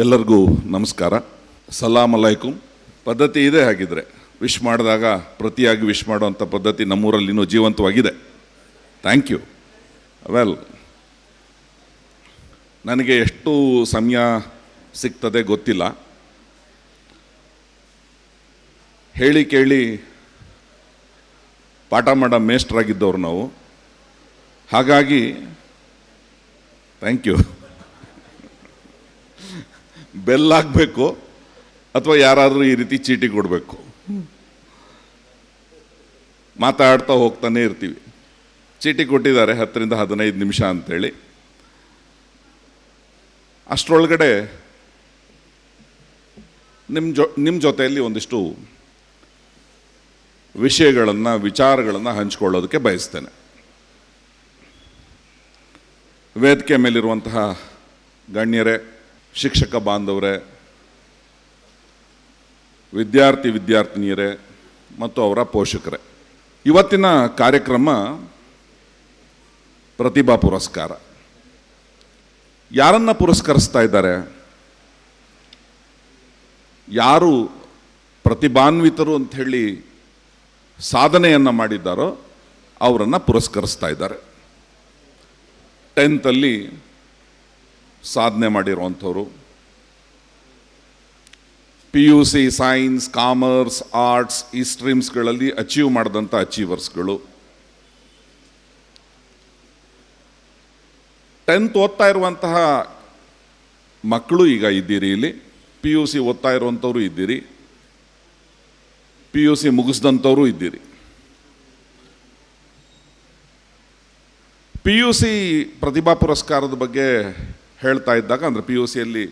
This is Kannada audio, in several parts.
ಎಲ್ಲರಿಗೂ ನಮಸ್ಕಾರ. ಸಲಾಮ್ ಅಲೈಕುಂ. ಪದ್ಧತಿ ಇದೆ, ಹಾಗಿದ್ರೆ ವಿಶ್ ಮಾಡಿದಾಗ ಪ್ರತಿಯಾಗಿ ವಿಶ್ ಮಾಡುವಂಥ ಪದ್ಧತಿ ನಮ್ಮೂರಲ್ಲಿ ಇನ್ನೂ ಜೀವಂತವಾಗಿದೆ. Thank you. ವೆಲ್, ನನಗೆ ಎಷ್ಟು ಸಮಯ ಸಿಗ್ತದೆ ಗೊತ್ತಿಲ್ಲ. ಹೇಳಿ ಕೇಳಿ ಪಾಠ ಮಾಡೋ ಮೇಷ್ಟ್ರಾಗಿದ್ದವ್ರು ನಾವು. ಹಾಗಾಗಿ ಥ್ಯಾಂಕ್ ಯು. ಬೆಲ್ ಆಗಬೇಕು ಅಥವಾ ಯಾರಾದರೂ ಈ ರೀತಿ ಚೀಟಿ ಕೊಡಬೇಕು. ಮಾತಾಡ್ತಾ ಹೋಗ್ತಾನೆ ಇರ್ತೀವಿ. ಚೀಟಿ ಕೊಟ್ಟಿದ್ದಾರೆ 10 ರಿಂದ 15 ನಿಮಿಷ ಅಂತೇಳಿ. ಅಷ್ಟರೊಳಗಡೆ ನಿಮ್ಮ ಜೊತೆಯಲ್ಲಿ ಒಂದಿಷ್ಟು ವಿಚಾರಗಳನ್ನು ಹಂಚಿಕೊಳ್ಳೋದಕ್ಕೆ ಬಯಸ್ತೇನೆ. ವೇದಿಕೆ ಮೇಲಿರುವಂತಹ ಗಣ್ಯರೇ, ಶಿಕ್ಷಕ ಬಾಂಧವರೇ, ವಿದ್ಯಾರ್ಥಿನಿಯರೇ ಮತ್ತು ಅವರ ಪೋಷಕರೇ, ಇವತ್ತಿನ ಕಾರ್ಯಕ್ರಮ ಪ್ರತಿಭಾ ಪುರಸ್ಕಾರ. ಯಾರನ್ನ ಪುರಸ್ಕರಿಸ್ತಾ ಇದ್ದಾರೆ? ಯಾರು ಪ್ರತಿಭಾನ್ವಿತರು ಅಂತ ಹೇಳಿ ಸಾಧನೆಯನ್ನು ಮಾಡಿದ್ದಾರೋ ಅವರನ್ನು ಪುರಸ್ಕರಿಸ್ತಾ ಇದ್ದಾರೆ. 10th ಅಲ್ಲಿ ಸಾಧನೆ ಮಾಡಿರುವಂಥವ್ರು, PUC ಸೈನ್ಸ್, ಕಾಮರ್ಸ್, ಆರ್ಟ್ಸ್ ಈ ಸ್ಟ್ರೀಮ್ಸ್ಗಳಲ್ಲಿ ಅಚೀವ್ ಮಾಡಿದಂಥ ಅಚೀವರ್ಸ್ಗಳು, 10th ಓದ್ತಾ ಇರುವಂತಹ ಮಕ್ಕಳು ಈಗ ಇದ್ದೀರಿ ಇಲ್ಲಿ. PUC ಓದ್ತಾ ಇರುವಂಥವ್ರು ಇದ್ದೀರಿ, PUC ಮುಗಿಸ್ದಂಥವರು ಇದ್ದೀರಿ. PUC ಪ್ರತಿಭಾ ಪುರಸ್ಕಾರದ ಬಗ್ಗೆ ಹೇಳ್ತಾ ಇದ್ದಾಗ, ಅಂದರೆ PUCಯಲ್ಲಿ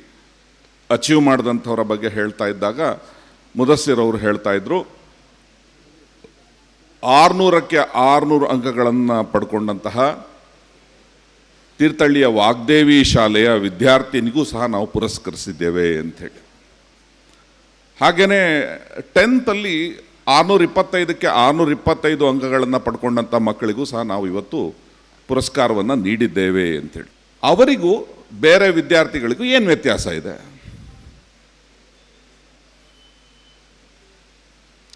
ಅಚೀವ್ ಮಾಡಿದಂಥವರ ಬಗ್ಗೆ ಹೇಳ್ತಾ ಇದ್ದಾಗ ಮುದಸ್ಸಿರ್ ಅವರು ಹೇಳ್ತಾ ಇದ್ರು, 600ಕ್ಕೆ 600 ಅಂಕಗಳನ್ನು ಪಡ್ಕೊಂಡಂತಹ ತೀರ್ಥಹಳ್ಳಿಯ ವಾಗ್ದೇವಿ ಶಾಲೆಯ ವಿದ್ಯಾರ್ಥಿನಿಗೂ ಸಹ ನಾವು ಪುರಸ್ಕರಿಸಿದ್ದೇವೆ ಅಂಥೇಳಿ. ಹಾಗೆಯೇ 10th ಅಲ್ಲಿ 625ಕ್ಕೆ 625 ಅಂಕಗಳನ್ನು ಪಡ್ಕೊಂಡಂಥ ಮಕ್ಕಳಿಗೂ ಸಹ ನಾವು ಇವತ್ತು ಪುರಸ್ಕಾರವನ್ನು ನೀಡಿದ್ದೇವೆ ಅಂಥೇಳಿ. ಅವರಿಗೂ ಬೇರೆ ವಿದ್ಯಾರ್ಥಿಗಳಿಗೂ ಏನು ವ್ಯತ್ಯಾಸ ಇದೆ?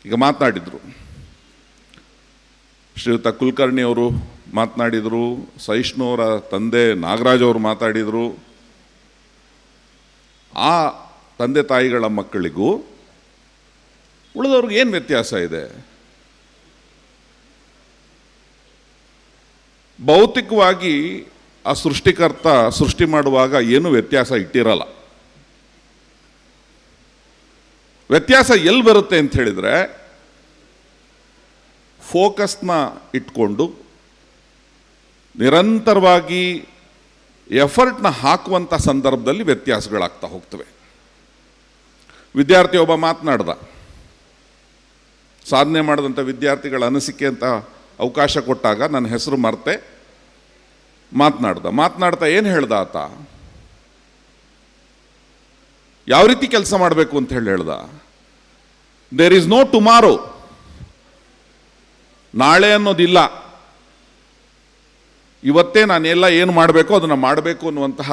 ಈಗ ಮಾತನಾಡಿದರು, ಶ್ರೀಯುತ ಕುಲಕರ್ಣಿ ಅವರು ಮಾತನಾಡಿದರು, ಸಹಿಷ್ಣುವರ ತಂದೆ ನಾಗರಾಜ್ ಅವರು ಮಾತಾಡಿದರು. ಆ ತಂದೆ ತಾಯಿಗಳ ಮಕ್ಕಳಿಗೂ ಉಳಿದವ್ರಿಗೆ ಏನು ವ್ಯತ್ಯಾಸ ಇದೆ? ಭೌತಿಕವಾಗಿ ಆ ಸೃಷ್ಟಿಕರ್ತ ಸೃಷ್ಟಿ ಮಾಡುವಾಗ ಏನು ವ್ಯತ್ಯಾಸ ಇಟ್ಟಿರಲ್ಲ. ವ್ಯತ್ಯಾಸ ಎಲ್ಲಿ ಬರುತ್ತೆ ಅಂತ ಹೇಳಿದರೆ, ಫೋಕಸ್ನ ಇಟ್ಕೊಂಡು ನಿರಂತರವಾಗಿ ಎಫರ್ಟ್ನ ಹಾಕುವಂಥ ಸಂದರ್ಭದಲ್ಲಿ ವ್ಯತ್ಯಾಸಗಳಾಗ್ತಾ ಹೋಗ್ತವೆ. ವಿದ್ಯಾರ್ಥಿ ಒಬ್ಬ ಮಾತನಾಡ್ದ, ಸಾಧನೆ ಮಾಡಿದಂಥ ವಿದ್ಯಾರ್ಥಿಗಳ ಅನಿಸಿಕೆ ಅಂತ ಅವಕಾಶ ಕೊಟ್ಟಾಗ ನನ್ನ ಹೆಸರು ಮರೆತೆ ಮಾತನಾಡ್ತಾ ಏನು ಹೇಳ್ದ ಆತ? ಯಾವ ರೀತಿ ಕೆಲಸ ಮಾಡಬೇಕು ಅಂತ ಹೇಳ್ದ? There is no tomorrow. ನಾಳೆ ಅನ್ನೋದಿಲ್ಲ. ಇವತ್ತೇ ನಾನೆಲ್ಲ ಏನು ಮಾಡಬೇಕೋ ಅದನ್ನು ಮಾಡಬೇಕು ಅನ್ನುವಂತಹ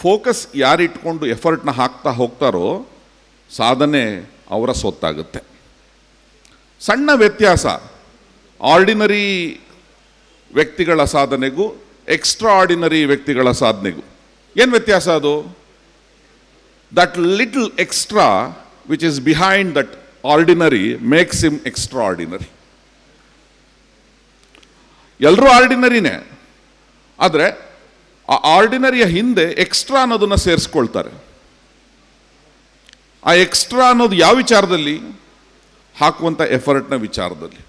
ಫೋಕಸ್ ಯಾರಿಟ್ಕೊಂಡು ಎಫರ್ಟ್ನ ಹಾಕ್ತಾ ಹೋಗ್ತಾರೋ ಸಾಧನೆ ಅವರ ಸೊತ್ತಾಗುತ್ತೆ. ಸಣ್ಣ ವ್ಯತ್ಯಾಸ ಆರ್ಡಿನರಿ ವ್ಯಕ್ತಿಗಳ ಸಾಧನೆಗೂ ಎಕ್ಸ್ಟ್ರಾ ಆರ್ಡಿನರಿ ವ್ಯಕ್ತಿಗಳ ಸಾಧನೆಗೂ ಏನು ವ್ಯತ್ಯಾಸ? ಅದು that little extra which is behind that ordinary makes him extra ordinary. ಎಲ್ಲರೂ ಆರ್ಡಿನರಿನೇ, ಆದರೆ ಆ ಆರ್ಡಿನರಿಯ ಹಿಂದೆ ಎಕ್ಸ್ಟ್ರಾ ಅನ್ನೋದನ್ನು ಸೇರಿಸ್ಕೊಳ್ತಾರೆ. ಆ ಎಕ್ಸ್ಟ್ರಾ ಅನ್ನೋದು ಯಾವ ವಿಚಾರದಲ್ಲಿ? ಹಾಕುವಂಥ ಎಫರ್ಟ್ನ ವಿಚಾರದಲ್ಲಿ.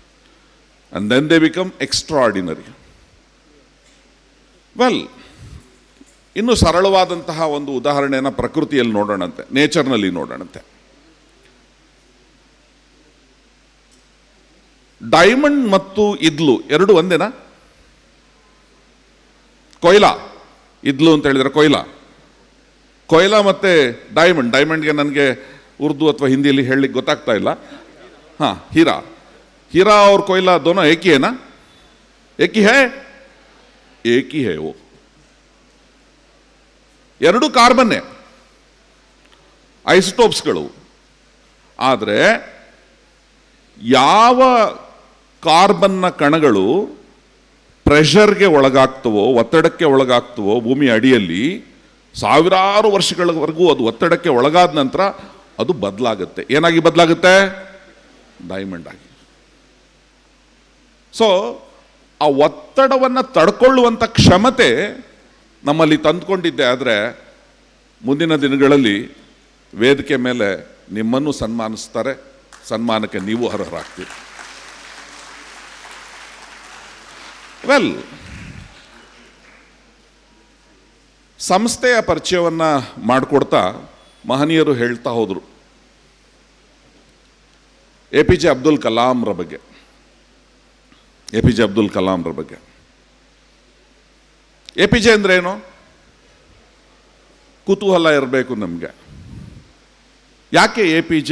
And then they become extraordinary. Well, ಇನ್ನು ಸರಳವಾದಂತಹ ಒಂದು ಉದಾಹರಣೆಯನ್ನು ಪ್ರಕೃತಿಯಲ್ಲಿ ನೋಡೋಣಂತೆ, ನೇಚರ್ನಲ್ಲಿ ನೋಡೋಣಂತೆ. ಡೈಮಂಡ್ ಮತ್ತು ಇದ್ಲು ಎರಡು ಒಂದೇನಾ? ಕೊಯ್ಲಾ, ಇದ್ಲು ಅಂತ ಹೇಳಿದ್ರೆ ಕೊಯ್ಲಾ ಮತ್ತೆ ಡೈಮಂಡ್ಗೆ ನನಗೆ ಉರ್ದು ಅಥವಾ ಹಿಂದಿಯಲ್ಲಿ ಹೇಳಲಿಕ್ಕೆ ಗೊತ್ತಾಗ್ತಾ ಇಲ್ಲ. हीरा और कोयला दोनों एक ही है ना? एक ही है, एक ही है वो. ಎರಡು ಕಾರ್ಬನ್ನೇ. ಐಸೋಟೋಪ್ಸ್ಗಳು. ಆದರೆ ಯಾವ ಕಾರ್ಬನ್ನ ಕಣಗಳು ಪ್ರೆಷರ್ಗೆ ಒಳಗಾಗ್ತವೋ, ಒತ್ತಡಕ್ಕೆ ಒಳಗಾಗ್ತವೋ ಭೂಮಿ ಅಡಿಯಲ್ಲಿ, ಸಾವಿರಾರು ವರ್ಷಗಳವರೆಗೂ ಅದು ಒತ್ತಡಕ್ಕೆ ಒಳಗಾದ ನಂತರ ಅದು ಬದಲಾಗುತ್ತೆ. ಏನಾಗಿ ಬದಲಾಗುತ್ತೆ? ಡೈಮಂಡ್ ಆಗಿ. ಸೊ ಆ ಒತ್ತಡವನ್ನು ತಡ್ಕೊಳ್ಳುವಂಥ ಕ್ಷಮತೆ ನಮ್ಮಲ್ಲಿ ತಂದುಕೊಂಡಿದ್ದೆ. ಆದರೆ ಮುಂದಿನ ದಿನಗಳಲ್ಲಿ ವೇದಿಕೆ ಮೇಲೆ ನಿಮ್ಮನ್ನು ಸನ್ಮಾನಿಸ್ತಾರೆ, ಸನ್ಮಾನಕ್ಕೆ ನೀವು ಅರ್ಹರಾಗ್ತೀರಿ. ವೆಲ್, ಸಂಸ್ಥೆಯ ಪರಿಚಯವನ್ನು ಮಾಡಿಕೊಡ್ತಾ ಮಹನೀಯರು ಹೇಳ್ತಾ ಹೋದರು APJ ಅಬ್ದುಲ್ ಕಲಾಂರ ಬಗ್ಗೆ. APJ ಅಬ್ದುಲ್ ಕಲಾಂರ ಬಗ್ಗೆ. APJ ಅಂದ್ರೆ ಏನು? ಕುತೂಹಲ ಇರಬೇಕು ನಮಗೆ. ಯಾಕೆ APJ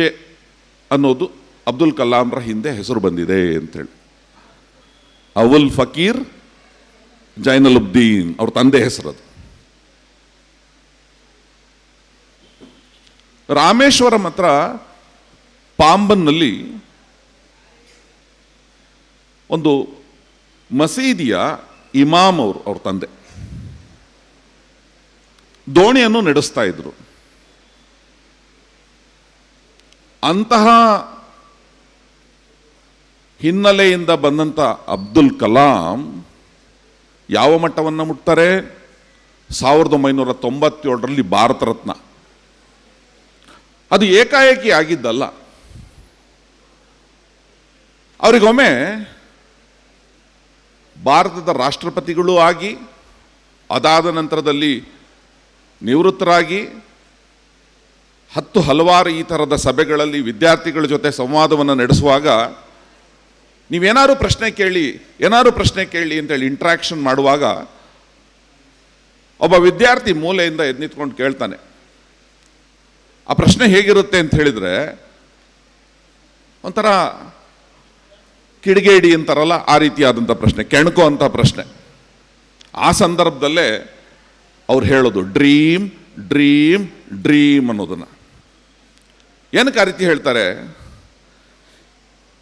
ಅನ್ನೋದು ಅಬ್ದುಲ್ ಕಲಾಂರ ಹಿಂದೆ ಹೆಸರು ಬಂದಿದೆ ಅಂತೇಳಿ. ಅವುಲ್ ಫಕೀರ್ ಜೈನಲುಬ್ದೀನ್ ಅವ್ರ ತಂದೆ ಹೆಸರದು. ರಾಮೇಶ್ವರಂ ಹತ್ರ ಪಾಂಬನ್ನಲ್ಲಿ ಒಂದು ಮಸೀದಿಯ ಇಮಾಮ್ ಅವ್ರ ತಂದೆ ದೋಣಿಯನ್ನು ನಡೆಸ್ತಾ ಇದ್ರು. ಅಂತಹ ಹಿನ್ನೆಲೆಯಿಂದ ಬಂದಂಥ ಅಬ್ದುಲ್ ಕಲಾಂ ಯಾವ ಮಟ್ಟವನ್ನು ಮುಟ್ತಾರೆ? 1997ರಲ್ಲಿ ಭಾರತ ರತ್ನ. ಅದು ಏಕಾಏಕಿ ಆಗಿದ್ದಲ್ಲ. ಅವರಿಗೊಮ್ಮೆ ಭಾರತದ ರಾಷ್ಟ್ರಪತಿಗಳೂ ಆಗಿ, ಅದಾದ ನಂತರದಲ್ಲಿ ನಿವೃತ್ತರಾಗಿ, ಹಲವಾರು ಈ ಥರದ ಸಭೆಗಳಲ್ಲಿ ವಿದ್ಯಾರ್ಥಿಗಳ ಜೊತೆ ಸಂವಾದವನ್ನು ನಡೆಸುವಾಗ ನೀವೇನಾದ್ರು ಪ್ರಶ್ನೆ ಕೇಳಿ ಅಂತೇಳಿ ಇಂಟ್ರಾಕ್ಷನ್ ಮಾಡುವಾಗ ಒಬ್ಬ ವಿದ್ಯಾರ್ಥಿ ಮೂಲೆಯಿಂದ ಎದ್ದು ನಿಂತ್ಕೊಂಡು ಕೇಳ್ತಾನೆ. ಆ ಪ್ರಶ್ನೆ ಹೇಗಿರುತ್ತೆ ಅಂತ ಹೇಳಿದ್ರೆ, ಒಂಥರ ಕಿಡಿಗೇಡಿ ಅಂತಾರಲ್ಲ ಆ ರೀತಿಯಾದಂಥ ಪ್ರಶ್ನೆ, ಕೆಣಕೋ ಅಂತ ಪ್ರಶ್ನೆ. ಆ ಸಂದರ್ಭದಲ್ಲೇ ಅವ್ರು ಹೇಳೋದು ಡ್ರೀಮ್ ಡ್ರೀಮ್ ಡ್ರೀಮ್ ಅನ್ನೋದನ್ನು. ಏನಕ್ಕೆ ಆ ರೀತಿ ಹೇಳ್ತಾರೆ?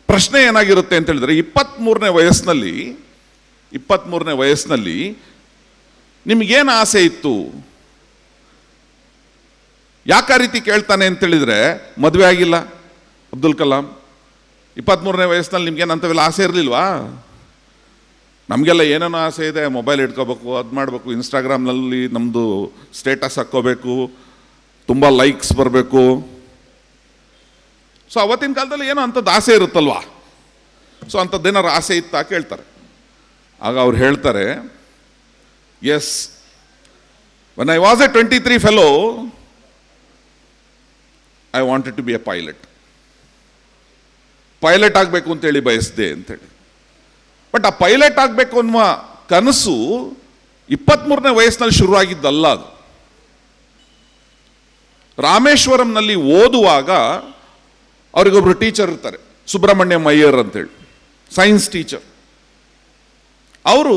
ಪ್ರಶ್ನೆ ಏನಾಗಿರುತ್ತೆ ಅಂತ ಹೇಳಿದ್ರೆ, 23ನೇ ವಯಸ್ಸಿನಲ್ಲಿ ನಿಮಗೇನು ಆಸೆ ಇತ್ತು? ಯಾಕೆ ಆ ರೀತಿ ಕೇಳ್ತಾನೆ ಅಂತೇಳಿದ್ರೆ, ಮದುವೆ ಆಗಿಲ್ಲ ಅಬ್ದುಲ್ ಕಲಾಂ. 23ನೇ ವಯಸ್ಸಿನಲ್ಲಿ ನಿಮ್ಗೇನು ಅಂಥವೆಲ್ಲ ಆಸೆ ಇರಲಿಲ್ವಾ? ನಮಗೆಲ್ಲ ಏನೇನೋ ಆಸೆ ಇದೆ. ಮೊಬೈಲ್ ಇಟ್ಕೋಬೇಕು, ಅದು ಮಾಡಬೇಕು, ಇನ್ಸ್ಟಾಗ್ರಾಮ್ನಲ್ಲಿ ನಮ್ಮದು ಸ್ಟೇಟಸ್ ಹಾಕ್ಕೋಬೇಕು, ತುಂಬ ಲೈಕ್ಸ್ ಬರಬೇಕು. ಸೊ ಅವತ್ತಿನ ಕಾಲದಲ್ಲಿ ಏನೋ ಅಂಥದ್ದು ಆಸೆ ಇರುತ್ತಲ್ವಾ? ಸೊ ಅಂಥದ್ದೇನಾರು ಆಸೆ ಇತ್ತಾ ಕೇಳ್ತಾರೆ. ಆಗ ಅವ್ರು ಹೇಳ್ತಾರೆ, yes, when I was a 23 fellow I wanted to be a pilot ಆಗಬೇಕು ಅಂತೇಳಿ ಬಯಸಿದೆ ಅಂತೇಳಿ. ಬಟ್ ಆ ಪೈಲಟ್ ಆಗಬೇಕು ಅನ್ನುವ ಕನಸು 23ನೇ ವಯಸ್ಸಿನಲ್ಲಿ ಶುರುವಾಗಿದ್ದಲ್ಲ. ಅದು ರಾಮೇಶ್ವರಂನಲ್ಲಿ ಓದುವಾಗ ಅವರಿಗೊಬ್ರು ಟೀಚರ್ ಇರ್ತಾರೆ, ಸುಬ್ರಹ್ಮಣ್ಯಂ ಅಯ್ಯರ್ ಅಂತೇಳಿ, ಸೈನ್ಸ್ ಟೀಚರ್. ಅವರು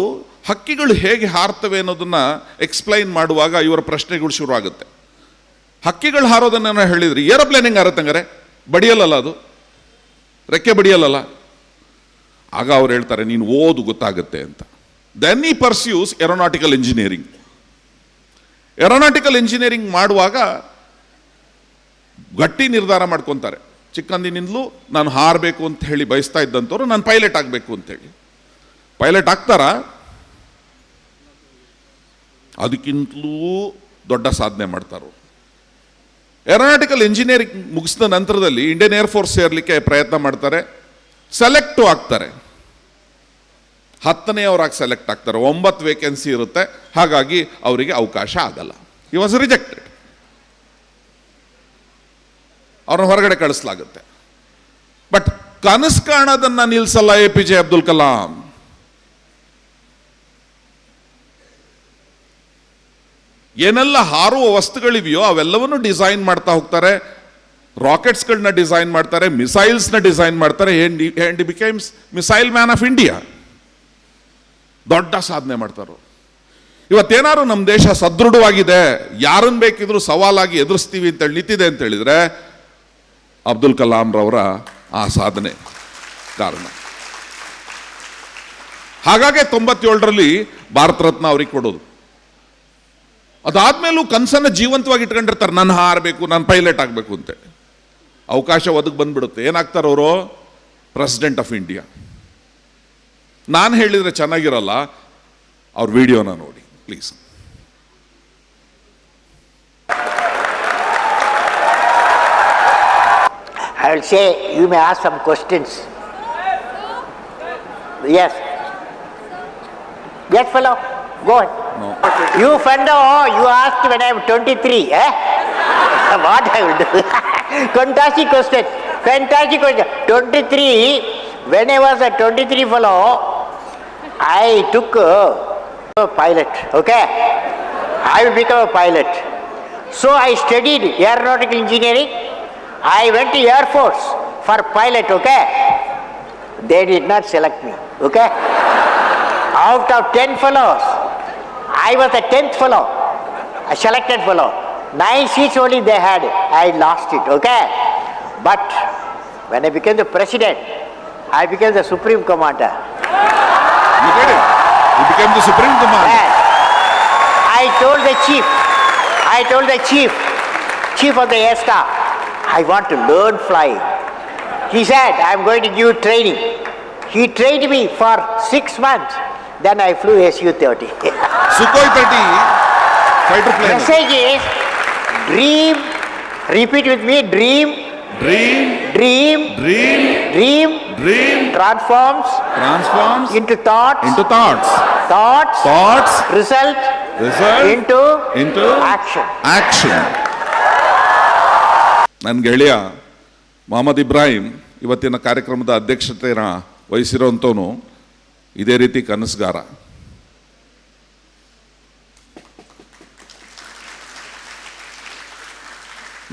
ಹಕ್ಕಿಗಳು ಹೇಗೆ ಹಾರ್ತವೆ ಅನ್ನೋದನ್ನ ಎಕ್ಸ್ಪ್ಲೈನ್ ಮಾಡುವಾಗ ಇವರ ಪ್ರಶ್ನೆಗಳು ಶುರುವಾಗುತ್ತೆ. ಹಕ್ಕಿಗಳು ಹಾರೋದನ್ನ ಹೇಳಿದ್ರಿ, ಏರೋಪ್ಲೇನ್ ಹೆಂಗೆ ಹಾರತ್ತಂಗಾರೆ? ಬಡಿಯಲ್ಲ, ಅದು ರೆಕ್ಕೆ ಬಡಿಯಲ್ಲ. ಆಗ ಅವ್ರು ಹೇಳ್ತಾರೆ, ನೀನು ಓದು ಗೊತ್ತಾಗುತ್ತೆ ಅಂತ. ದೆನ್ ಈ ಪರ್ಸ್ಯೂಸ್ ಏರೋನಾಟಿಕಲ್ ಇಂಜಿನಿಯರಿಂಗ್ ಮಾಡುವಾಗ ಗಟ್ಟಿ ನಿರ್ಧಾರ ಮಾಡ್ಕೊತಾರೆ. ಚಿಕ್ಕಂದಿನಿಂದಲೂ ನಾನು ಹಾರಬೇಕು ಅಂತ ಹೇಳಿ ಬಯಸ್ತಾ ಇದ್ದಂಥವ್ರು ನಾನು ಪೈಲಟ್ ಆಗಬೇಕು ಅಂತೇಳಿ. ಪೈಲಟ್ ಆಗ್ತಾರಾ? ಅದಕ್ಕಿಂತಲೂ ದೊಡ್ಡ ಸಾಧನೆ ಮಾಡ್ತಾರೋ. ಏರೋನಾಟಿಕಲ್ ಇಂಜಿನಿಯರಿಂಗ್ ಮುಗಿಸಿದ ನಂತರದಲ್ಲಿ ಇಂಡಿಯನ್ ಏರ್ಫೋರ್ಸ್ ಸೇರಲಿಕ್ಕೆ ಪ್ರಯತ್ನ ಮಾಡ್ತಾರೆ. ಸೆಲೆಕ್ಟು ಆಗ್ತಾರೆ. 10ನೇವರಾಗಿ ಸೆಲೆಕ್ಟ್ ಆಗ್ತಾರೆ. 9 ವೇಕೆನ್ಸಿ ಇರುತ್ತೆ, ಹಾಗಾಗಿ ಅವರಿಗೆ ಅವಕಾಶ ಆಗಲ್ಲ. He was rejected. ಅವ್ರನ್ನ ಹೊರಗಡೆ ಕಳಿಸಲಾಗುತ್ತೆ. ಬಟ್ ಕನಸು ಕಾಣೋದನ್ನ ನಿಲ್ಸಲ್ಲ APJ ಅಬ್ದುಲ್ ಕಲಾಂ. ಏನೆಲ್ಲ ಹಾರುವ ವಸ್ತುಗಳಿವೆಯೋ ಅವೆಲ್ಲವನ್ನು ಡಿಸೈನ್ ಮಾಡ್ತಾ ಹೋಗ್ತಾರೆ. ರಾಕೆಟ್ಸ್ಗಳನ್ನ ಡಿಸೈನ್ ಮಾಡ್ತಾರೆ, ಮಿಸೈಲ್ಸ್ನ ಡಿಸೈನ್ ಮಾಡ್ತಾರೆ. And becomes missile man of India. ದೊಡ್ಡ ಸಾಧನೆ ಮಾಡ್ತಾರೆ. ಇವತ್ತೇನಾದ್ರು ನಮ್ಮ ದೇಶ ಸದೃಢವಾಗಿದೆ, ಯಾರನ್ನು ಬೇಕಿದ್ರೂ ಸವಾಲಾಗಿ ಎದುರಿಸ್ತೀವಿ ಅಂತೇಳಿ ನಿಂತಿದೆ ಅಂತ ಹೇಳಿದ್ರೆ ಅಬ್ದುಲ್ ಕಲಾಂ ರವರ ಆ ಸಾಧನೆ ಕಾರಣ. ಹಾಗಾಗಿ 97ರಲ್ಲಿ ಭಾರತ ರತ್ನ ಅವ್ರಿಗೆ ಕೊಡೋದು. ಅದಾದ್ಮೇಲೂ ಕನಸನ್ನ ಜೀವಂತವಾಗಿ ಇಟ್ಕೊಂಡಿರ್ತಾರೆ, ನಾನು ಹಾರಬೇಕು, ನಾನು ಪೈಲಟ್ ಆಗಬೇಕು ಅಂತೇಳಿ. ಅವಕಾಶ ಒದಗಿ ಬಂದ್ಬಿಡುತ್ತೆ, ಏನಾಗ್ತಾರೆ ಅವರು? President of India. ನಾನು ಹೇಳಿದರೆ ಚೆನ್ನಾಗಿರಲ್ಲ, ಅವ್ರ ವಿಡಿಯೋನ ನೋಡಿ please. I will say, you may ask some questions. Yes. Yes, fellow. Go on. No. You fellow, you asked when I am 23, eh? What I will do? Fantastic question. Fantastic question. 23, when I was a 23 fellow, I took a pilot, okay? I will become a pilot. So I studied aeronautical engineering. I went to Air Force for pilot, okay? They did not select me, okay? Out of 10 fellows, I was the 10th fellow, a selected fellow. 9 seats only they had, I lost it, okay? But when I became the president, I became the supreme commander. You did it. You became the supreme commander. And I told the chief of the air staff, I want to learn flying. He said, I'm going to give you training. He trained me for 6 months. Then I flew Su-30. Sukhoi 30 fighter plane. Message is, dream, repeat with me, dream, Dream, dream, dream, dream, dream transforms transforms into thoughts, into thoughts. thoughts, Thoughts result result into action. action. ನನ್ನ ಗೆಳೆಯ ಮೊಹಮ್ಮದ್ ಇಬ್ರಾಹಿಂ ಇವತ್ತಿನ ಕಾರ್ಯಕ್ರಮದ ಅಧ್ಯಕ್ಷತೆಯನ್ನು ವಹಿಸಿರೋಂಥವನು ಇದೇ ರೀತಿ ಕನಸುಗಾರ.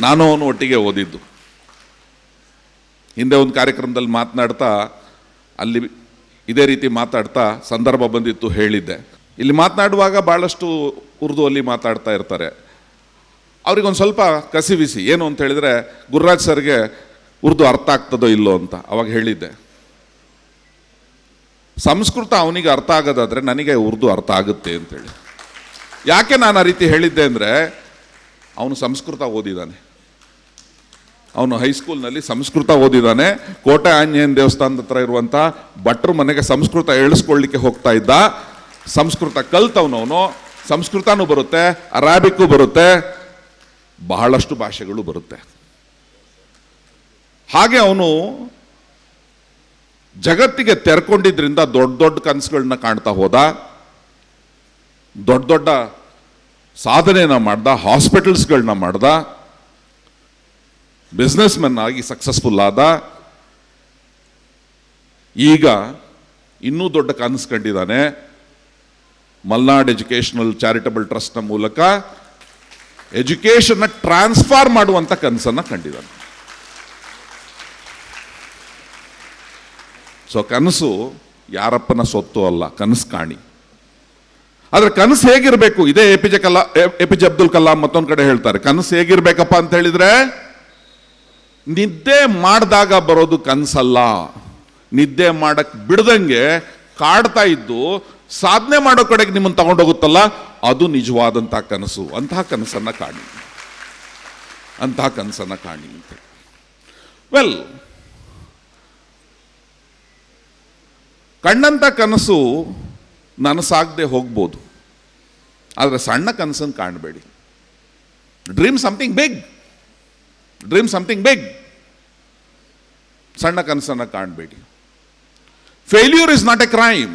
ನಾನು ಅವನು ಒಟ್ಟಿಗೆ ಓದಿದ್ದು. ಹಿಂದೆ ಒಂದು ಕಾರ್ಯಕ್ರಮದಲ್ಲಿ ಮಾತನಾಡ್ತಾ ಅಲ್ಲಿ ಇದೇ ರೀತಿ ಮಾತಾಡ್ತಾ ಸಂದರ್ಭ ಬಂದಿತ್ತು, ಹೇಳಿದ್ದೆ. ಇಲ್ಲಿ ಮಾತನಾಡುವಾಗ ಭಾಳಷ್ಟು ಉರ್ದು ಅಲ್ಲಿ ಮಾತಾಡ್ತಾ ಇರ್ತಾರೆ. ಅವ್ರಿಗೊಂದು ಸ್ವಲ್ಪ ಕಸಿವಿಸಿ ಏನು ಅಂತ ಹೇಳಿದ್ರೆ, ಗುರುರಾಜ್ ಸರ್ಗೆ ಉರ್ದು ಅರ್ಥ ಆಗ್ತದೋ ಇಲ್ಲೋ ಅಂತ. ಅವಾಗ ಹೇಳಿದ್ದೆ, ಸಂಸ್ಕೃತ ಅವನಿಗೆ ಅರ್ಥ ಆಗೋದಾದ್ರೆ ನನಗೆ ಉರ್ದು ಅರ್ಥ ಆಗುತ್ತೆ ಅಂತೇಳಿ. ಯಾಕೆ ನಾನು ಆ ರೀತಿ ಹೇಳಿದ್ದೆ ಅಂದರೆ, ಅವನು ಸಂಸ್ಕೃತ ಓದಿದ್ದಾನೆ. ಅವನು ಹೈಸ್ಕೂಲ್ನಲ್ಲಿ ಸಂಸ್ಕೃತ ಓದಿದ್ದಾನೆ. ಕೋಟೆ ಆಂಜನೇಯನ ದೇವಸ್ಥಾನದ ಹತ್ರ ಇರುವಂಥ ಭಟ್ರು ಮನೆಗೆ ಸಂಸ್ಕೃತ ಹೇಳಿಸ್ಕೊಳ್ಳಿಕ್ಕೆ ಹೋಗ್ತಾ ಇದ್ದ. ಸಂಸ್ಕೃತ ಕಲ್ತವನವನು. ಸಂಸ್ಕೃತನೂ ಬರುತ್ತೆ, ಅರಾಬಿಕ್ಕೂ ಬರುತ್ತೆ, ಬಹಳಷ್ಟು ಭಾಷೆಗಳು ಬರುತ್ತೆ. ಹಾಗೆ ಅವನು ಜಗತ್ತಿಗೆ ತೆರ್ಕೊಂಡಿದ್ರಿಂದ ದೊಡ್ಡ ದೊಡ್ಡ ಕನಸುಗಳನ್ನ ಕಾಣ್ತಾ ಹೋದ, ದೊಡ್ಡ ದೊಡ್ಡ ಸಾಧನೆಯನ್ನ ಮಾಡ್ದ, ಹಾಸ್ಪಿಟಲ್ಸ್ಗಳನ್ನ ಮಾಡ್ದ, ಬಿಸ್ನೆಸ್ ಮೆನ್ ಆಗಿ ಸಕ್ಸಸ್ಫುಲ್ ಆದ. ಈಗ ಇನ್ನೂ ದೊಡ್ಡ ಕನಸು ಕಂಡಿದ್ದಾನೆ. ಮಲ್ನಾಡ್ ಎಜುಕೇಷನಲ್ ಚಾರಿಟಬಲ್ ಟ್ರಸ್ಟ್ನ ಮೂಲಕ ಎಜುಕೇಷನ್ನ ಟ್ರಾನ್ಸ್ಫಾರ್ಮ್ ಮಾಡುವಂಥ ಕನಸನ್ನು ಕಂಡಿದ್ದಾನೆ. ಸೊ ಕನಸು ಯಾರಪ್ಪನ ಸೊತ್ತು ಅಲ್ಲ, ಕನಸು ಕಾಣಿ. ಆದ್ರೆ ಕನಸು ಹೇಗಿರಬೇಕು? ಇದೇ ಎಪಿಜೆ ಅಬ್ದುಲ್ ಕಲಾಂ ಮತ್ತೊಂದು ಕಡೆ ಹೇಳ್ತಾರೆ, ಕನಸು ಹೇಗಿರ್ಬೇಕಪ್ಪ ಅಂತ ಹೇಳಿದ್ರೆ, ನಿದ್ದೆ ಮಾಡಿದಾಗ ಬರೋದು ಕನಸಲ್ಲ, ನಿದ್ದೆ ಮಾಡಕ್ ಬಿಡದಂಗೆ ಕಾಡ್ತಾ ಇದ್ದು ಸಾಧನೆ ಮಾಡೋ ಕಡೆಗೆ ನಿಮ್ಮನ್ನು ತಗೊಂಡೋಗುತ್ತಲ್ಲ, ಅದು ನಿಜವಾದಂತಹ ಕನಸು. ಅಂತಹ ಕನಸನ್ನ ಕಾಣಿ, ಅಂತಹ ಕನಸನ್ನ ಕಾಣಿ ಅಂತ. ವೆಲ್, ಕಣ್ಣಂತ ಕನಸು ನನಸಾಗದೆ ಹೋಗ್ಬೋದು, ಆದರೆ ಸಣ್ಣ ಕನಸನ್ನು ಕಾಣಬೇಡಿ. Dream something big, dream something big. ಸಣ್ಣ ಕನಸನ್ನು ಕಾಣಬೇಡಿ. Failure is not a crime,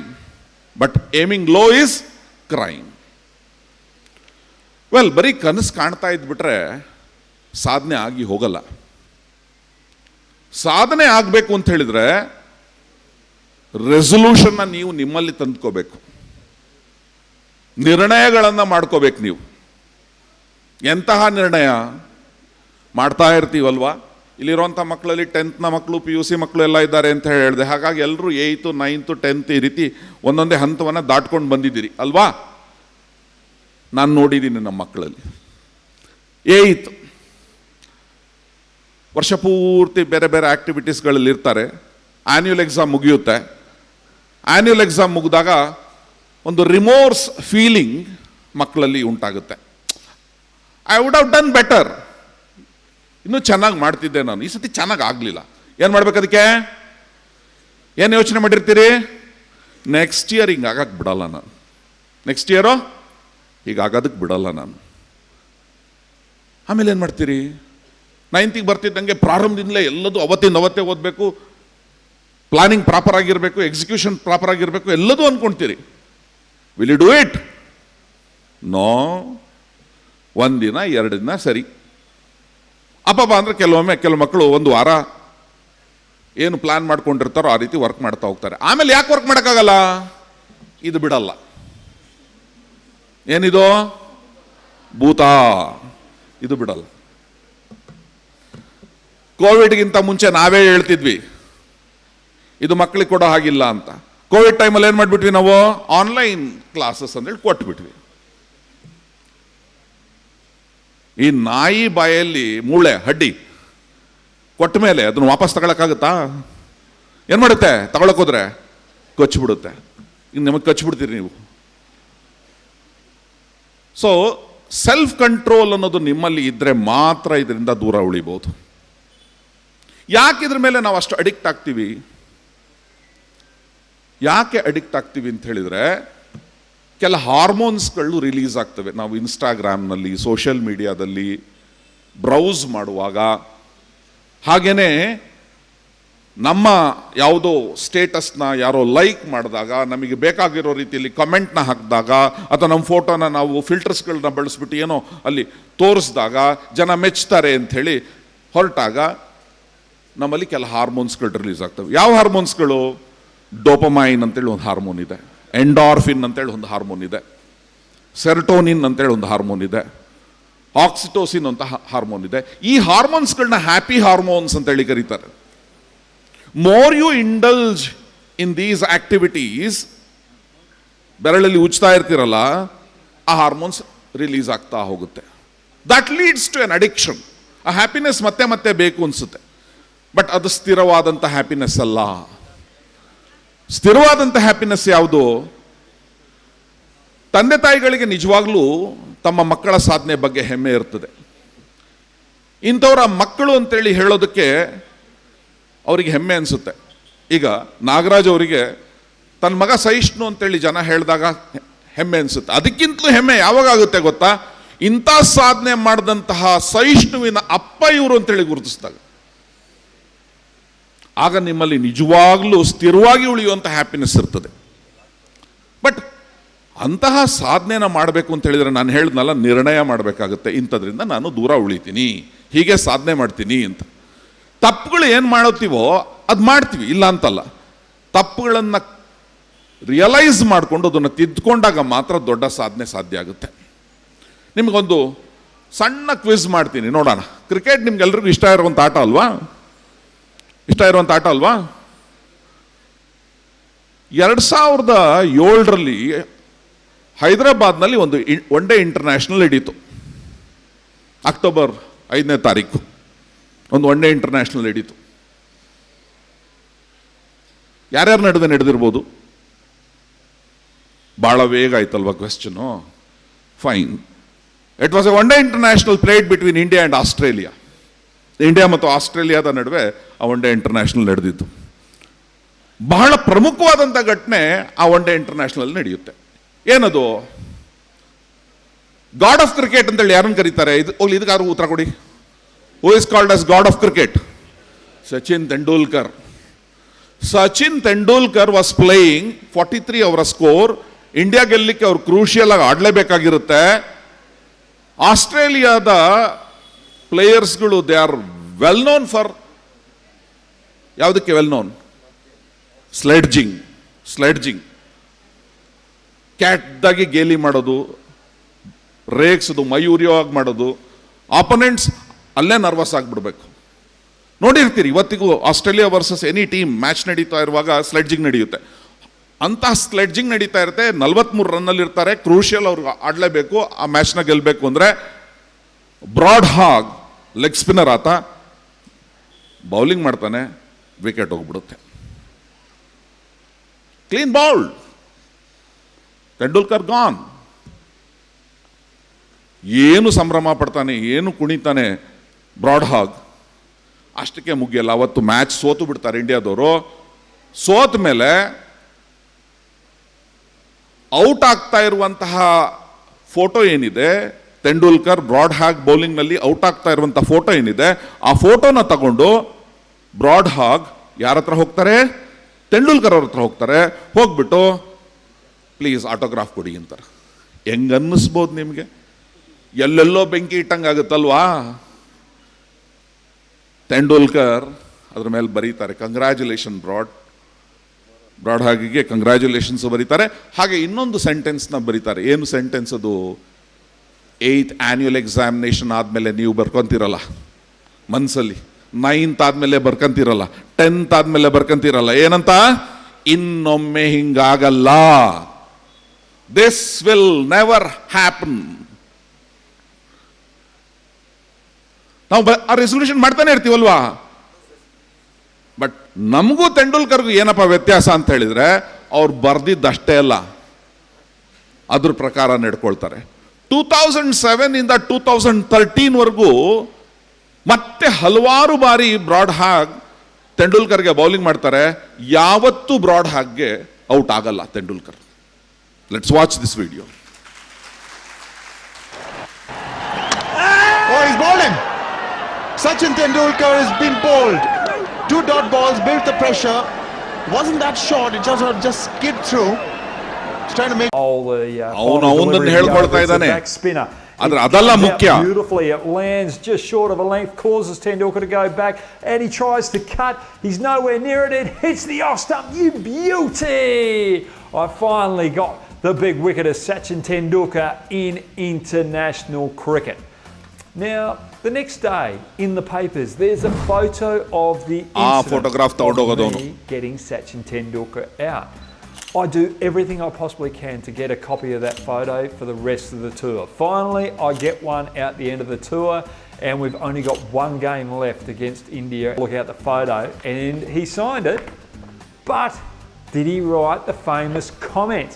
but aiming low is crime. Well, ಬರೀ ಕನಸು ಕಾಣ್ತಾ ಇದ್ಬಿಟ್ರೆ ಸಾಧನೆ ಆಗಿ ಹೋಗಲ್ಲ. ಸಾಧನೆ ಆಗಬೇಕು ಅಂತ ಹೇಳಿದ್ರೆ ರೆಸೊಲ್ಯೂಷನ್ನ ನೀವು ನಿಮ್ಮಲ್ಲಿ ತಂದ್ಕೋಬೇಕು, ನಿರ್ಣಯಗಳನ್ನು ಮಾಡ್ಕೋಬೇಕು. ನೀವು ಎಂತಹ ನಿರ್ಣಯ ಮಾಡ್ತಾ ಇರ್ತೀವಲ್ವಾ? ಇಲ್ಲಿರುವಂಥ ಮಕ್ಕಳಲ್ಲಿ 10th ಮಕ್ಕಳು, PUC ಮಕ್ಕಳು ಎಲ್ಲ ಇದ್ದಾರೆ ಅಂತ ಹೇಳಿದೆ. ಹಾಗಾಗಿ ಎಲ್ಲರೂ 8th, 9th, 10th ಈ ರೀತಿ ಒಂದೊಂದೇ ಹಂತವನ್ನು ದಾಟ್ಕೊಂಡು ಬಂದಿದ್ದೀರಿ ಅಲ್ವಾ? ನಾನು ನೋಡಿದ್ದೀನಿ ನಮ್ಮ ಮಕ್ಕಳಲ್ಲಿ. 8th ವರ್ಷ ಪೂರ್ತಿ ಬೇರೆ ಬೇರೆ ಆಕ್ಟಿವಿಟೀಸ್ಗಳಲ್ಲಿ ಇರ್ತಾರೆ. ಆನ್ಯುವಲ್ ಎಕ್ಸಾಮ್ ಮುಗಿಯುತ್ತೆ. ಆನ್ಯುವಲ್ ಎಕ್ಸಾಮ್ ಮುಗಿದಾಗ ಒಂದು ರಿಮೋರ್ಸ್ ಫೀಲಿಂಗ್ ಮಕ್ಕಳಲ್ಲಿ ಉಂಟಾಗುತ್ತೆ. I would have done better, ಇನ್ನೂ ಚೆನ್ನಾಗಿ ಮಾಡ್ತಿದ್ದೆ ನಾನು, ಈ ಸತಿ ಚೆನ್ನಾಗಿ ಆಗಲಿಲ್ಲ. ಏನು ಮಾಡ್ಬೇಕು ಅದಕ್ಕೆ? ಏನು ಯೋಚನೆ ಮಾಡಿರ್ತೀರಿ? ನೆಕ್ಸ್ಟ್ ಇಯರ್ ಹಿಂಗಾಗಕ್ಕೆ ಬಿಡಲ್ಲ ನಾನು, ನೆಕ್ಸ್ಟ್ ಇಯರು ಹೀಗಾಗೋದಕ್ಕೆ ಬಿಡಲ್ಲ ನಾನು. ಆಮೇಲೆ ಏನು ಮಾಡ್ತೀರಿ? 9th ಬರ್ತಿದ್ದಂಗೆ ಪ್ರಾರಂಭದಿಂದಲೇ ಎಲ್ಲದೂ ಅವತ್ತೇ ಓದಬೇಕು, ಪ್ಲಾನಿಂಗ್ ಪ್ರಾಪರ್ ಆಗಿರಬೇಕು, ಎಕ್ಸಿಕ್ಯೂಷನ್ ಪ್ರಾಪರ್ ಆಗಿರಬೇಕು, ಎಲ್ಲದೂ ಅಂದ್ಕೊಳ್ತೀರಿ. Will you do it? No. 1 ದಿನ 2 ದಿನ ಸರಿ ಅಪ್ಪಪ್ಪ ಅಂದರೆ ಕೆಲವು ಮಕ್ಕಳು 1 ವಾರ ಏನು ಪ್ಲಾನ್ ಮಾಡ್ಕೊಂಡಿರ್ತಾರೋ ಆ ರೀತಿ ವರ್ಕ್ ಮಾಡ್ತಾ ಹೋಗ್ತಾರೆ. ಆಮೇಲೆ ಯಾಕೆ ವರ್ಕ್ ಮಾಡೋಕ್ಕಾಗಲ್ಲ? ಇದು ಬಿಡಲ್ಲ. ಏನಿದು? ಭೂತ. ಇದು ಬಿಡಲ್ಲ. ಕೋವಿಡ್ಗಿಂತ ಮುಂಚೆ ನಾವೇ ಹೇಳ್ತಿದ್ವಿ ಇದು ಮಕ್ಕಳಿಗೆ ಕೊಡೋ ಹಾಗಿಲ್ಲ ಅಂತ. ಕೋವಿಡ್ ಟೈಮಲ್ಲಿ ಏನು ಮಾಡಿಬಿಟ್ವಿ ನಾವು? ಆನ್ಲೈನ್ ಕ್ಲಾಸಸ್ ಅಂತೇಳಿ ಕೊಟ್ಬಿಟ್ವಿ. ಈ ನಾಯಿ ಬಾಯಲ್ಲಿ ಮೂಳೆ ಹಡ್ಡಿ ಕೊಟ್ಟ ಮೇಲೆ ಅದನ್ನು ವಾಪಸ್ ತಗೊಳಕ್ಕಾಗುತ್ತಾ? ಏನು ಮಾಡುತ್ತೆ? ತಗೊಳಕೋದ್ರೆ ಕೊಚ್ಚಿಬಿಡುತ್ತೆ. ಇನ್ನು ನಿಮಗೆ ಕಚ್ಚಿಬಿಡ್ತೀರಿ ನೀವು. ಸೊ ಸೆಲ್ಫ್ ಕಂಟ್ರೋಲ್ ಅನ್ನೋದು ನಿಮ್ಮಲ್ಲಿ ಇದ್ರೆ ಮಾತ್ರ ಇದರಿಂದ ದೂರ ಉಳಿಬಹುದು. ಯಾಕೆ ಇದ್ರ ಮೇಲೆ ನಾವು ಅಷ್ಟು ಅಡಿಕ್ಟ್ ಆಗ್ತೀವಿ? ಯಾಕೆ ಅಡಿಕ್ಟ್ ಆಗ್ತೀವಿ ಅಂತ ಹೇಳಿದ್ರೆ, ಕೆಲ ಹಾರ್ಮೋನ್ಸ್ಗಳು ರಿಲೀಸ್ ಆಗ್ತವೆ. ನಾವು ಇನ್ಸ್ಟಾಗ್ರಾಮ್ನಲ್ಲಿ, ಸೋಷಿಯಲ್ ಮೀಡಿಯಾದಲ್ಲಿ ಬ್ರೌಸ್ ಮಾಡುವಾಗ, ಹಾಗೇನೆ ನಮ್ಮ ಯಾವುದೋ ಸ್ಟೇಟಸ್ನ ಯಾರೋ ಲೈಕ್ ಮಾಡಿದಾಗ, ನಮಗೆ ಬೇಕಾಗಿರೋ ರೀತಿಯಲ್ಲಿ ಕಮೆಂಟ್ನ ಹಾಕಿದಾಗ, ಅಥವಾ ನಮ್ಮ ಫೋಟೋನ ನಾವು ಫಿಲ್ಟರ್ಸ್ಗಳನ್ನ ಬಳಸ್ಬಿಟ್ಟು ಏನೋ ಅಲ್ಲಿ ತೋರಿಸಿದಾಗ ಜನ ಮೆಚ್ತಾರೆ ಅಂಥೇಳಿ ಹೊರಟಾಗ ನಮ್ಮಲ್ಲಿ ಕೆಲ ಹಾರ್ಮೋನ್ಸ್ಗಳು ರಿಲೀಸ್ ಆಗ್ತವೆ. ಯಾವ ಹಾರ್ಮೋನ್ಸ್ಗಳು? ಡೋಪಮೈನ್ ಅಂತೇಳಿ ಒಂದು ಹಾರ್ಮೋನ್ ಇದೆ, ಎಂಡಾರ್ಫಿನ್ ಅಂತೇಳಿ ಒಂದು ಹಾರ್ಮೋನ್ ಇದೆ, ಸೆರೋಟೋನಿನ್ ಅಂತೇಳಿ ಒಂದು ಹಾರ್ಮೋನ್ ಇದೆ, ಆಕ್ಸಿಟೋಸಿನ್ ಅಂತ ಹಾರ್ಮೋನ್ ಇದೆ. ಈ ಹಾರ್ಮೋನ್ಸ್ಗಳನ್ನ ಹ್ಯಾಪಿ ಹಾರ್ಮೋನ್ಸ್ ಅಂತೇಳಿ ಕರೀತಾರೆ. More you indulge in these activities, ಬೆರಳಲ್ಲಿ ಉಜ್ತಾ ಇರ್ತಿರಲ್ಲ, ಆ ಹಾರ್ಮೋನ್ಸ್ ರಿಲೀಸ್ ಆಗ್ತಾ ಹೋಗುತ್ತೆ. That leads to an addiction. ಆ ಹ್ಯಾಪಿನೆಸ್ ಮತ್ತೆ ಮತ್ತೆ ಬೇಕು ಅನ್ಸುತ್ತೆ. ಬಟ್ ಅದು ಸ್ಥಿರವಾದಂಥ ಹ್ಯಾಪಿನೆಸ್ ಅಲ್ಲ. ಸ್ಥಿರವಾದಂಥ ಹ್ಯಾಪಿನೆಸ್ ಯಾವುದು? ತಂದೆ ತಾಯಿಗಳಿಗೆ ನಿಜವಾಗ್ಲೂ ತಮ್ಮ ಮಕ್ಕಳ ಸಾಧನೆ ಬಗ್ಗೆ ಹೆಮ್ಮೆ ಇರ್ತದೆ. ಇಂಥವರ ಮಕ್ಕಳು ಅಂತೇಳಿ ಹೇಳೋದಕ್ಕೆ ಅವರಿಗೆ ಹೆಮ್ಮೆ ಅನಿಸುತ್ತೆ. ಈಗ ನಾಗರಾಜ್ ಅವರಿಗೆ ತನ್ನ ಮಗ ಸಹಿಷ್ಣು ಅಂತೇಳಿ ಜನ ಹೇಳಿದಾಗ ಹೆಮ್ಮೆ ಅನಿಸುತ್ತೆ. ಅದಕ್ಕಿಂತಲೂ ಹೆಮ್ಮೆ ಯಾವಾಗ ಆಗುತ್ತೆ ಗೊತ್ತಾ? ಇಂಥ ಸಾಧನೆ ಮಾಡಿದಂತಹ ಸಹಿಷ್ಣುವಿನ ಅಪ್ಪ ಇವರು ಅಂತೇಳಿ ಗುರುತಿಸಿದಾಗ. ಆಗ ನಿಮ್ಮಲ್ಲಿ ನಿಜವಾಗ್ಲೂ ಸ್ಥಿರವಾಗಿ ಉಳಿಯುವಂಥ ಹ್ಯಾಪಿನೆಸ್ ಇರ್ತದೆ. ಬಟ್ ಅಂತಹ ಸಾಧನೆನ ಮಾಡಬೇಕು ಅಂತ ಹೇಳಿದ್ರೆ, ನಾನು ಹೇಳಿದ್ನಲ್ಲ, ನಿರ್ಣಯ ಮಾಡಬೇಕಾಗುತ್ತೆ. ಇಂಥದ್ರಿಂದ ನಾನು ದೂರ ಉಳಿತೀನಿ, ಹೀಗೆ ಸಾಧನೆ ಮಾಡ್ತೀನಿ ಅಂತ. ತಪ್ಪುಗಳು ಏನು ಮಾಡುತ್ತೀವೋ ಅದು ಮಾಡ್ತೀವಿ, ಇಲ್ಲ ಅಂತಲ್ಲ. ತಪ್ಪುಗಳನ್ನು ರಿಯಲೈಸ್ ಮಾಡಿಕೊಂಡು ಅದನ್ನು ತಿದ್ದುಕೊಂಡಾಗ ಮಾತ್ರ ದೊಡ್ಡ ಸಾಧನೆ ಸಾಧ್ಯ ಆಗುತ್ತೆ. ನಿಮಗೊಂದು ಸಣ್ಣ ಕ್ವಿಜ್ ಮಾಡ್ತೀನಿ, ನೋಡೋಣ. ಕ್ರಿಕೆಟ್ ನಿಮ್ಗೆಲ್ರಿಗೂ ಇಷ್ಟ ಇರುವಂಥ ಆಟ ಅಲ್ವಾ? 2007ರಲ್ಲಿ ಹೈದರಾಬಾದ್ನಲ್ಲಿ ಒಂದು ಒನ್ ಡೇ ಇಂಟರ್ನ್ಯಾಷನಲ್ ನಡೀತು. ಅಕ್ಟೋಬರ್ 5ನೇ ತಾರೀಕು ಒಂದು ಒನ್ ಡೇ ಇಂಟರ್ನ್ಯಾಷನಲ್ ನಡೀತು. ಯಾರ್ಯಾರ ನಡುವೆ ನಡೆದಿರ್ಬೋದು? ಭಾಳ ವೇಗ ಆಯ್ತಲ್ವಾ question? Fine. It was a one day international played between India and Australia. India ಮತ್ತು ಆಸ್ಟ್ರೇಲಿಯಾದ ನಡುವೆ ಆ ಒನ್ ಡೇ ಇಂಟರ್ನ್ಯಾಷನಲ್ ನಡೆದಿತ್ತು. ಬಹಳ ಪ್ರಮುಖವಾದಂಥ ಘಟನೆ ಆ ಒನ್ ಡೇ ಇಂಟರ್ನ್ಯಾಷನಲ್ ನಡೆಯುತ್ತೆ. ಏನದು? ಗಾಡ್ ಆಫ್ ಕ್ರಿಕೆಟ್ ಅಂತೇಳಿ ಯಾರನ್ನು ಕರೀತಾರೆ? ಇದಕ್ಕಾರು ಉತ್ತರ ಕೊಡಿ. Who is called as god of cricket? Sachin Tendulkar. Sachin Tendulkar was playing 43 ಅವರ ಸ್ಕೋರ್. ಇಂಡಿಯಾ ಗೆಲ್ಲಲಿಕ್ಕೆ ಅವ್ರು ಕ್ರೂಷಿಯಲ್ ಆಗಿ ಆಡಲೇಬೇಕಾಗಿರುತ್ತೆ. ಆಸ್ಟ್ರೇಲಿಯಾದ ಪ್ಲೇಯರ್ಸ್ಗಳು they are well known for, ಯಾವುದಕ್ಕೆ ವೆಲ್ ನೋನ್? ಸ್ಲೆಡ್ಜಿಂಗ್. ಕ್ಯಾಟ್ದಾಗಿ ಗೇಲಿ ಮಾಡೋದು, ರೇಗ್ಸೋದು, ಮೈ ಉರಿಯೋವಾಗಿ ಮಾಡೋದು. ಆಪೋನೆಂಟ್ಸ್ ಅಲ್ಲೇ ನರ್ವಸ್ ಆಗಿಬಿಡ್ಬೇಕು. ನೋಡಿರ್ತೀರಿ, ಇವತ್ತಿಗೂ Australia versus any team match ನಡೀತಾ ಇರುವಾಗ ಸ್ಲೆಡ್ಜಿಂಗ್ ನಡೆಯುತ್ತೆ. ಅಂತಹ ಸ್ಲೆಡ್ಜಿಂಗ್ ನಡೀತಾ ಇರುತ್ತೆ, 43 ರನ್ನಲ್ಲಿ ಇರ್ತಾರೆ, ಕ್ರೂಷಿಯಲ್ ಅವ್ರಿಗೆ ಆಡಲೇಬೇಕು, ಆ ಮ್ಯಾಚ್ನ ಗೆಲ್ಲಬೇಕು ಅಂದರೆ ಬ್ರಾಡ್ ಹಾಗ್ ಲೆಗ್ ಸ್ಪಿನ್ನರ್ ಆತ ಬೌಲಿಂಗ್ ಮಾಡ್ತಾನೆ, ವಿಕೆಟ್ ಹೋಗ್ಬಿಡುತ್ತೆ. Clean bowled, Tendulkar gone. ಏನು ಸಂಭ್ರಮ ಪಡ್ತಾನೆ, ಏನು ಕುಣಿತಾನೆ ಬ್ರಾಡ್ ಹಾಗ್. ಅಷ್ಟಕ್ಕೆ ಮುಗಿಯಲ್ಲ, ಅವತ್ತು ಮ್ಯಾಚ್ ಸೋತು ಬಿಡ್ತಾರೆ ಇಂಡಿಯಾದವರು. ಸೋತ ಮೇಲೆ ಔಟ್ ಆಗ್ತಾ ಇರುವಂತಹ ಫೋಟೋ ಏನಿದೆ, ತೆಂಡೂಲ್ಕರ್ ಬ್ರಾಡ್ ಹಾಗ್ ಬೌಲಿಂಗ್ನಲ್ಲಿ ಔಟ್ ಆಗ್ತಾ ಇರುವಂತಹ ಫೋಟೋ ಏನಿದೆ, ಆ ಫೋಟೋನ ತಗೊಂಡು ಬ್ರಾಡ್ ಹಾಗ್ ಯಾರ ಹತ್ರ ಹೋಗ್ತಾರೆ, ತೆಂಡೂಲ್ಕರ್ ಅವ್ರ ಹತ್ರ ಹೋಗ್ತಾರೆ. ಹೋಗ್ಬಿಟ್ಟು ಪ್ಲೀಸ್ ಆಟೋಗ್ರಾಫ್ ಕೊಡಿ ಅಂತಾರೆ. ಹೆಂಗ ಅನ್ನಿಸ್ಬೋದು ನಿಮಗೆ? ಎಲ್ಲೆಲ್ಲೋ ಬೆಂಕಿ ಇಟ್ಟಂಗಾಗುತ್ತಲ್ವಾ? ತೆಂಡೂಲ್ಕರ್ ಅದ್ರ ಮೇಲೆ ಬರೀತಾರೆ ಕಂಗ್ರ್ಯಾಚುಲೇಷನ್ ಬ್ರಾಡ್ ಹಾಗಿಗೆ ಕಂಗ್ರ್ಯಾಚುಲೇಷನ್ಸ್ ಬರೀತಾರೆ. ಹಾಗೆ ಇನ್ನೊಂದು ಸೆಂಟೆನ್ಸ್ನ ಬರೀತಾರೆ. ಏನು ಸೆಂಟೆನ್ಸ್ ಅದು? 8th ಆನ್ಯುವಲ್ ಎಕ್ಸಾಮಿನೇಷನ್ ಆದಮೇಲೆ ನೀವು ಬರ್ಕೊಂತೀರಲ್ಲ ಮನಸ್ಸಲ್ಲಿ, 9th ಆದಮೇಲೆ ಬರ್ಕೊಂತೀರಲ್ಲ, 10th ಆದಮೇಲೆ ಬರ್ಕೊಂತೀರಲ್ಲ, ಏನಂತ? ಇನ್ನೊಮ್ಮೆ ಹಿಂಗಾಗಲ್ಲ, ದಿಸ್ ವಿಲ್ ನೆವರ್ ಹ್ಯಾಪನ್. ನಾವು ಆ ರೆಸೊಲ್ಯೂಷನ್ ಮಾಡ್ತಾನೆ ಇರ್ತೀವಲ್ವಾ. ಬಟ್ ನಮಗೂ ತೆಂಡೂಲ್ಕರ್ಗೂ ಏನಪ್ಪ ವ್ಯತ್ಯಾಸ ಅಂತ ಹೇಳಿದ್ರೆ, ಅವ್ರು ಬರ್ದಿದ್ದಷ್ಟೇ ಅಲ್ಲ, ಅದ್ರ ಪ್ರಕಾರ ನಡ್ಕೊಳ್ತಾರೆ. 2007 ಇಂದ 2013 ಮತ್ತೆ ಹಲವಾರು ಬಾರಿ ಬ್ರಾಡ್ ಹಾಗ್ ತೆಂಡೂಲ್ಕರ್ಗೆ ಬೌಲಿಂಗ್ ಮಾಡ್ತಾರೆ. ಯಾವತ್ತೂ ಬ್ರಾಡ್ ಹಾಗ್ಗೆ ಔಟ್ ಆಗಲ್ಲ Tendulkar. Let's watch this video. Oh, he's bowling. Sachin Tendulkar has been bowled. 2 dot balls, built the pressure. Wasn't that short? It just skipped through. He's trying to make. ಅವನೊಂದನ್ನು ಹೇಳ್ಕೊಳ್ತಾ ಇದ್ದಾನೆ, ಆದ್ರೆ ಅದಲ್ಲ ಮುಖ್ಯ. Beautifully, it lands just short of a length, causes Tendulkar to go back, and he tries to cut. He's nowhere near it. It hits the off stump. You beauty! I finally got the big wicket of Sachin Tendulkar in international cricket. Now, the next day in the papers, there's a photo of the photograph of me getting Sachin Tendulkar out. I do everything I possibly can to get a copy of that photo for the rest of the tour. Finally, I get one out the end of the tour, and we've only got one game left against India. Look out the photo, and he signed it, but did he write the famous comment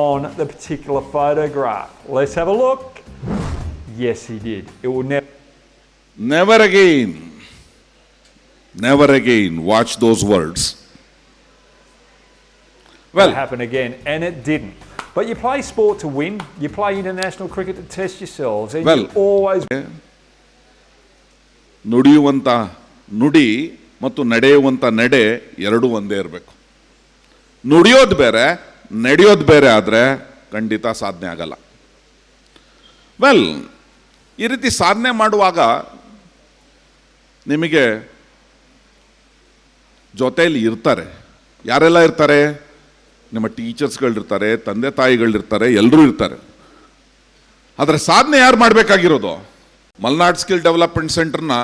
on the particular photograph? Let's have a look. Yes, he did. It will never again watch those words. Well, happen again, and it didn't. But you play sport to win. You play international cricket to test yourselves, and you always. ನುಡಿಯುವಂತ ನುಡಿ ಮತ್ತು ನಡೆಯುವಂತ ನಡೆ ಎರಡೂ ಒಂದೇ ಇರಬೇಕು. ನುಡಿಯೋದು ಬೇರೆ, ನಡೆಯೋದು ಬೇರೆ ಆದರೆ ಖಂಡಿತ ಸಾಧನೆ ಆಗಲ್ಲ. ವೆಲ್, ಈ ರೀತಿ ಸಾಧನೆ ಮಾಡುವಾಗ ನಿಮಗೆ ಜೊತೆಯಲ್ಲಿ ಇರ್ತಾರೆ. ಯಾರೆಲ್ಲ ಇರ್ತಾರೆ? ನಿಮ್ಮ ಟೀಚರ್ಸ್ಗಳಿರ್ತಾರೆ, ತಂದೆ ತಾಯಿಗಳಿರ್ತಾರೆ, ಎಲ್ಲರೂ ಇರ್ತಾರೆ. ಆದರೆ ಸಾಧನೆ ಯಾರು ಮಾಡಬೇಕಾಗಿರೋದು? ಮಲ್ನಾಡ್ ಸ್ಕಿಲ್ ಡೆವಲಪ್ಮೆಂಟ್ ಸೆಂಟರ್ನ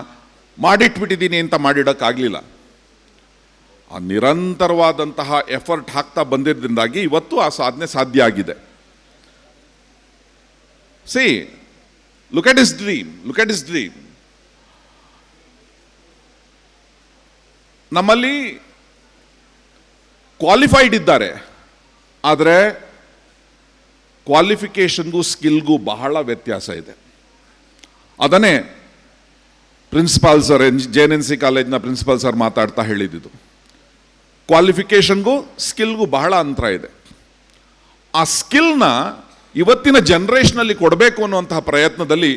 ಮಾಡಿಟ್ಬಿಟ್ಟಿದ್ದೀನಿ ಅಂತ ಮಾಡಿಡೋಕ್ಕಾಗಲಿಲ್ಲ. ಆ ನಿರಂತರವಾದಂತಹ ಎಫರ್ಟ್ ಹಾಕ್ತಾ ಬಂದಿರೋದ್ರಿಂದಾಗಿ ಇವತ್ತು ಆ ಸಾಧನೆ ಸಾಧ್ಯ ಆಗಿದೆ. See, look at his dream. ನಮ್ಮಲ್ಲಿ ಕ್ವಾಲಿಫೈಡ್ ಇದ್ದಾರೆ, ಆದರೆ ಕ್ವಾಲಿಫಿಕೇಷನ್ಗೂ ಸ್ಕಿಲ್ಗೂ ಬಹಳ ವ್ಯತ್ಯಾಸ ಇದೆ. ಅದನ್ನೇ ಪ್ರಿನ್ಸಿಪಾಲ್ ಸರ್, JNNC ಕಾಲೇಜ್ನ ಪ್ರಿನ್ಸಿಪಾಲ್ ಸರ್ ಮಾತಾಡ್ತಾ ಹೇಳಿದ್ದು. ಕ್ವಾಲಿಫಿಕೇಷನ್ಗೂ ಸ್ಕಿಲ್ಗೂ ಬಹಳ ಅಂತರ ಇದೆ. ಆ ಸ್ಕಿಲ್ನ ಇವತ್ತಿನ ಜನ್ರೇಷನಲ್ಲಿ ಕೊಡಬೇಕು ಅನ್ನುವಂತಹ ಪ್ರಯತ್ನದಲ್ಲಿ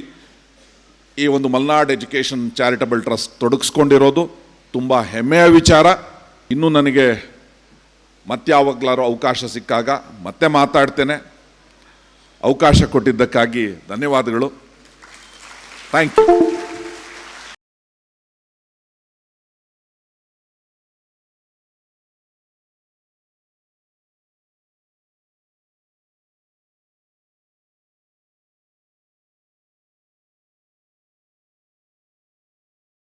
ಈ ಒಂದು ಮಲ್ನಾಡ್ ಎಜುಕೇಷನ್ ಚಾರಿಟಬಲ್ ಟ್ರಸ್ಟ್ ತೊಡಗಿಸ್ಕೊಂಡಿರೋದು ತುಂಬ ಹೆಮ್ಮೆಯ ವಿಚಾರ. ಇನ್ನೂ ನನಗೆ ಮತ್ತೆ ಯಾವಾಗಲಾರು ಅವಕಾಶ ಸಿಕ್ಕಾಗ ಮತ್ತೆ ಮಾತಾಡ್ತೇನೆ. ಅವಕಾಶ ಕೊಟ್ಟಿದ್ದಕ್ಕಾಗಿ ಧನ್ಯವಾದಗಳು. Thank you.